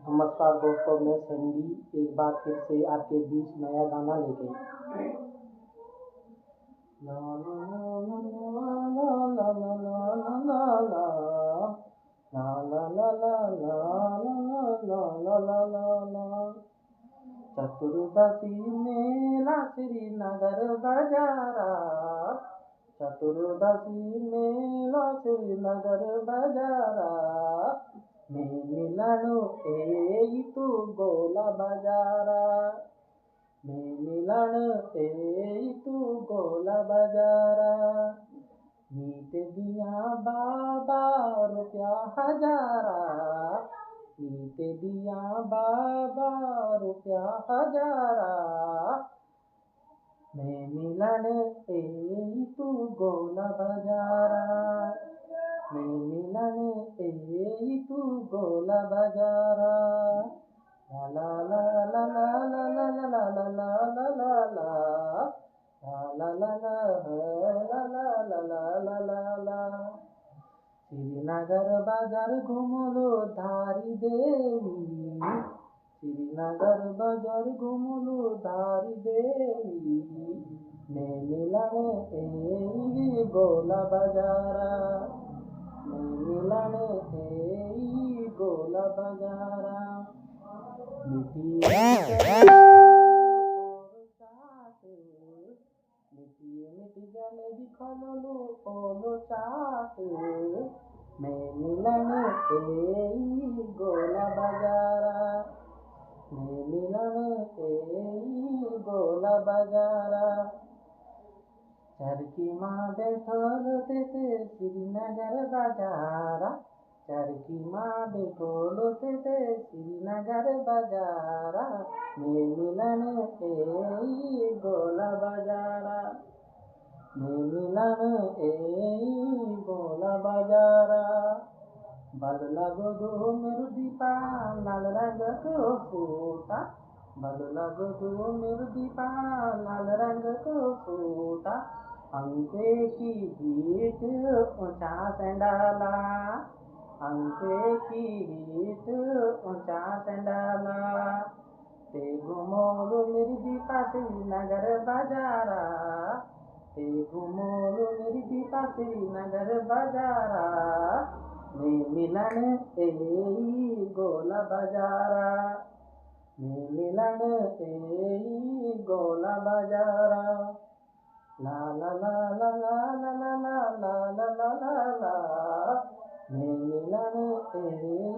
नमस्कार दोस्तों, मैं सैंडी एक बार फिर से आपके बीच नया गाना लेके ला ला ला ला ला ला ला ला ला ला ला ला ला ला ला ला ला। चतुर्दशी मेला श्रीनगर बाजारा, चतुर्दशी मेला श्रीनगर बाजारा, मैं मिलन ए तू गोला बाजारा, मैं मिलन ए तू गोला बाजारा, नीत दिया बाबा रुपया हजारा, नीत दिया बाबा रुपया हजारा, मैं मिलन ए तू गोला बाजारा, मैं मिलन ए तू गोला बाजारा। ला ला ला ला ला ला ला ला ला ला ला ला ला ला ला ला ला। श्रीनगर बाजार घुमलो धारी देवी, श्रीनगर बाजार घुमलो धारी देवी, मैं मिलन ए गोला बाजारा, मैं मिलन ए गोला बाजारा। मिठी जलेबी खलो ओलो चाट, मैं मिलन ए गोला बाजारा, मैं मिलन ए गोला बाजारा। चरखी माँ बैठल ते श्रीनगर बाजारा, चरखी माँ बैठल ते श्रीनगर बाजारा, मैं मिलन ए गोला बाजारा, मैं मिलन ए गोला बाजारा। बल लगो दो मेरु दीपा लाल रंग को सूटा, बल लगो दो मेरु दीपा लाल रंग को सूटा, अंके की हीट ऊंचा संडाला, अंके की हीट ऊंचा संडाला, ते घुमोलो मेरी दीपा श्रीनगर बाजारा, ते घुमोलो मेरी दीपा श्रीनगर बाजारा, मैं मिलन ए गोला बाजारा, मैं मिलन ए गोला बाजारा। ला ला ला ला ला ला ला ला ला ला ला ला, मैं मिलन ए